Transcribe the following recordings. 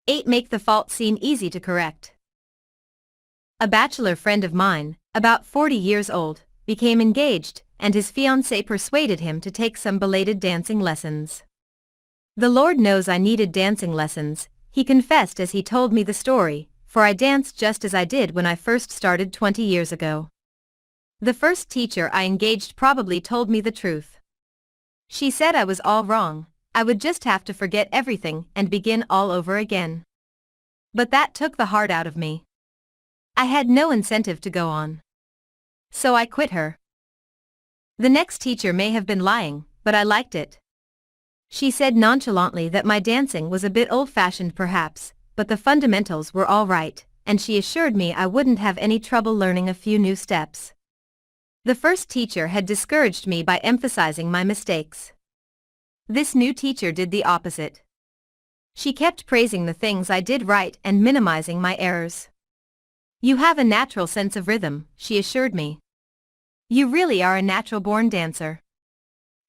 8. Make the fault seem easy to correct. A bachelor friend of mine, about 40 years old, became engaged, and his fiancée persuaded him to take some belated dancing lessons. The Lord knows I needed dancing lessons, he confessed as he told me the story, for I danced just as I did when I first started 20 years ago. The first teacher I engaged probably told me the truth. She said I was all wrong, I would just have to forget everything and begin all over again. But that took the heart out of me. I had no incentive to go on. So I quit her. The next teacher may have been lying, but I liked it. She said nonchalantly that my dancing was a bit old-fashioned perhaps, but the fundamentals were all right, and she assured me I wouldn't have any trouble learning a few new steps. The first teacher had discouraged me by emphasizing my mistakes. This new teacher did the opposite. She kept praising the things I did right and minimizing my errors. You have a natural sense of rhythm, she assured me. You really are a natural-born dancer.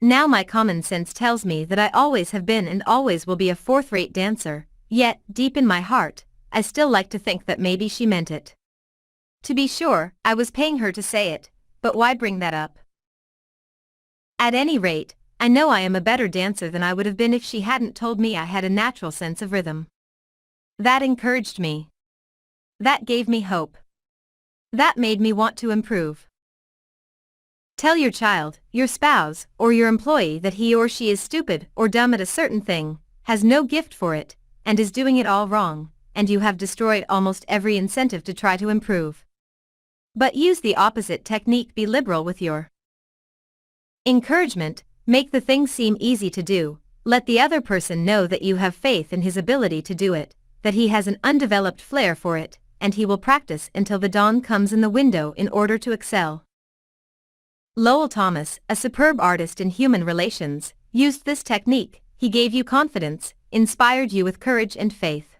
Now my common sense tells me that I always have been and always will be a fourth-rate dancer, yet, deep in my heart, I still like to think that maybe she meant it. To be sure, I was paying her to say it, but why bring that up? At any rate, I know I am a better dancer than I would have been if she hadn't told me I had a natural sense of rhythm. That encouraged me. That gave me hope. That made me want to improve. Tell your child, your spouse, or your employee that he or she is stupid or dumb at a certain thing, has no gift for it, and is doing it all wrong, and you have destroyed almost every incentive to try to improve. But use the opposite technique. Be liberal with your encouragement, make the thing seem easy to do, let the other person know that you have faith in his ability to do it, that he has an undeveloped flair for it, and he will practice until the dawn comes in the window in order to excel. Lowell Thomas, a superb artist in human relations, used this technique. He gave you confidence, inspired you with courage and faith.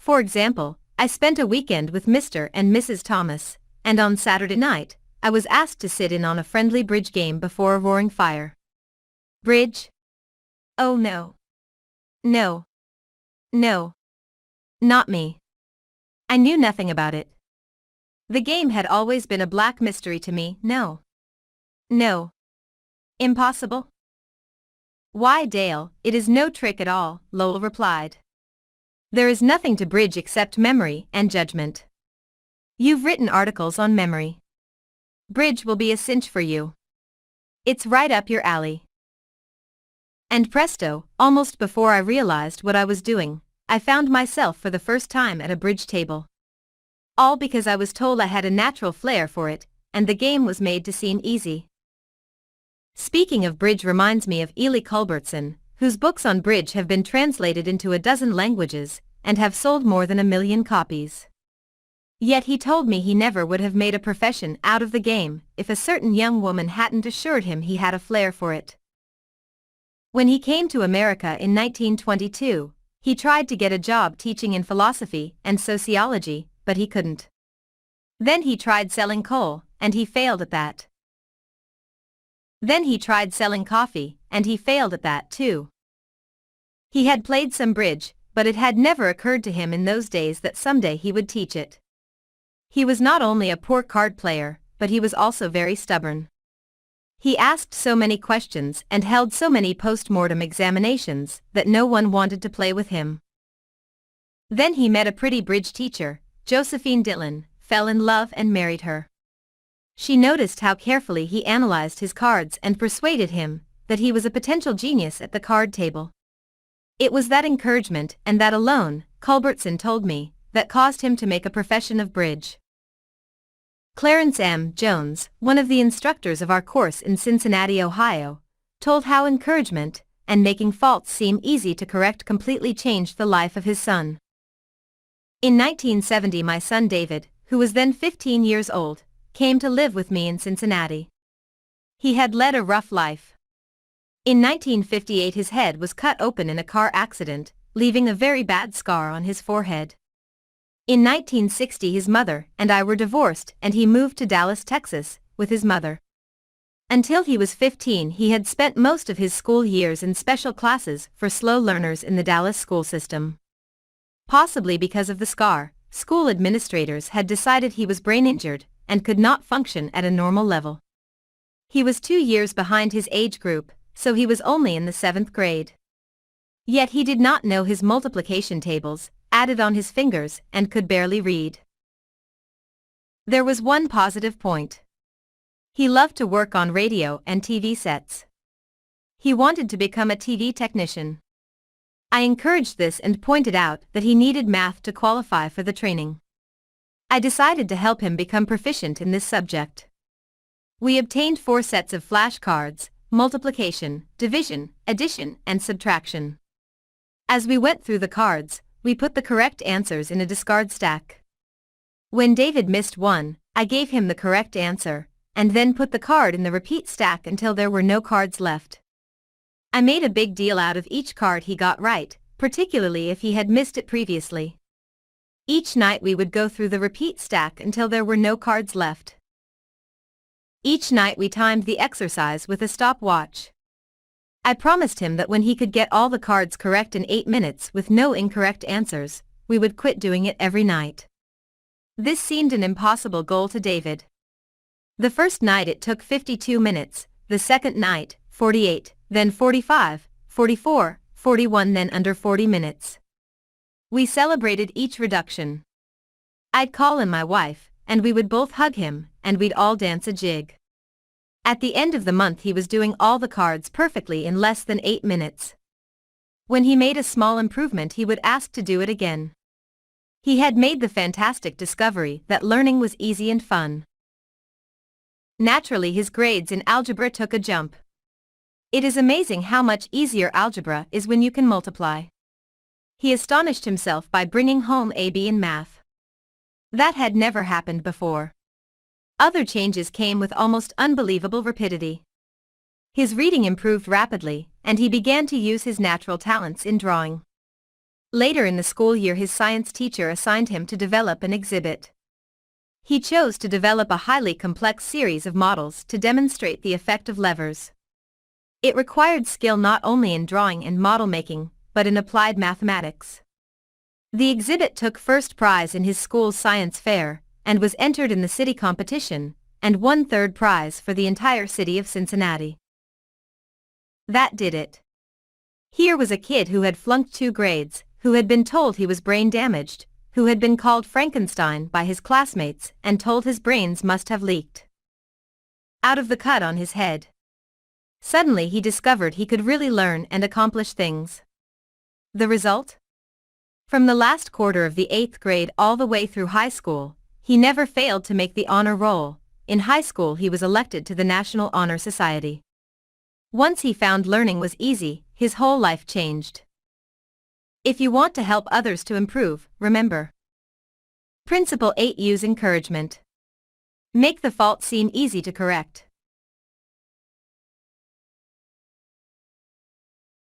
For example, I spent a weekend with Mr. and Mrs. Thomas, and on Saturday night, I was asked to sit in on a friendly bridge game before a roaring fire. Bridge? Oh no. No. No. Not me. I knew nothing about it. The game had always been a black mystery to me. No. No. Impossible? Why, Dale, it is no trick at all, Lowell replied. There is nothing to bridge except memory and judgment. You've written articles on memory. Bridge will be a cinch for you. It's right up your alley. And presto, almost before I realized what I was doing, I found myself for the first time at a bridge table. All because I was told I had a natural flair for it, and the game was made to seem easy. Speaking of bridge reminds me of Ely Culbertson, whose books on bridge have been translated into a dozen languages, and have sold more than 1 million copies. Yet he told me he never would have made a profession out of the game if a certain young woman hadn't assured him he had a flair for it. When he came to America in 1922, he tried to get a job teaching in philosophy and sociology, but he couldn't. Then he tried selling coal, and he failed at that. Then he tried selling coffee, and he failed at that too. He had played some bridge, but it had never occurred to him in those days that someday he would teach it. He was not only a poor card player, but he was also very stubborn. He asked so many questions and held so many post-mortem examinations that no one wanted to play with him. Then he met a pretty bridge teacher, Josephine Dillon, fell in love and married her. She noticed how carefully he analyzed his cards and persuaded him that he was a potential genius at the card table. It was that encouragement and that alone, Culbertson told me, that caused him to make a profession of bridge. Clarence M. Jones, one of the instructors of our course in Cincinnati, Ohio, told how encouragement and making faults seem easy to correct completely changed the life of his son. In 1970, my son David, who was then 15 years old, came to live with me in Cincinnati. He had led a rough life. In 1958 his head was cut open in a car accident, leaving a very bad scar on his forehead. In 1960 his mother and I were divorced and he moved to Dallas, Texas, with his mother. Until he was 15 he had spent most of his school years in special classes for slow learners in the Dallas school system. Possibly because of the scar, school administrators had decided he was brain injured and could not function at a normal level. He was 2 years behind his age group, so he was only in the 7th grade. Yet he did not know his multiplication tables, added on his fingers, and could barely read. There was one positive point. He loved to work on radio and TV sets. He wanted to become a TV technician. I encouraged this and pointed out that he needed math to qualify for the training. I decided to help him become proficient in this subject. We obtained 4 sets of flashcards: multiplication, division, addition, and subtraction. As we went through the cards, we put the correct answers in a discard stack. When David missed one, I gave him the correct answer, and then put the card in the repeat stack until there were no cards left. I made a big deal out of each card he got right, particularly if he had missed it previously. Each night we would go through the repeat stack until there were no cards left. Each night we timed the exercise with a stopwatch. I promised him that when he could get all the cards correct in 8 minutes with no incorrect answers, we would quit doing it every night. This seemed an impossible goal to David. The first night it took 52 minutes, the second night, 48, then 45, 44, 41, then under 40 minutes. We celebrated each reduction. I'd call in my wife, and we would both hug him, and we'd all dance a jig. At the end of the month he was doing all the cards perfectly in less than 8 minutes. When he made a small improvement he would ask to do it again. He had made the fantastic discovery that learning was easy and fun. Naturally his grades in algebra took a jump. It is amazing how much easier algebra is when you can multiply. He astonished himself by bringing home a B in math. That had never happened before. Other changes came with almost unbelievable rapidity. His reading improved rapidly, and he began to use his natural talents in drawing. Later in the school year his science teacher assigned him to develop an exhibit. He chose to develop a highly complex series of models to demonstrate the effect of levers. It required skill not only in drawing and model making, but in applied mathematics. The exhibit took first prize in his school's science fair, and was entered in the city competition, and won third prize for the entire city of Cincinnati. That did it. Here was a kid who had flunked 2 grades, who had been told he was brain damaged, who had been called Frankenstein by his classmates and told his brains must have leaked out of the cut on his head. Suddenly he discovered he could really learn and accomplish things. The result? From the last quarter of the 8th grade all the way through high school, he never failed to make the honor roll. In high school he was elected to the National Honor Society. Once he found learning was easy, his whole life changed. If you want to help others to improve, remember. Principle 8: Use encouragement. Make the fault seem easy to correct.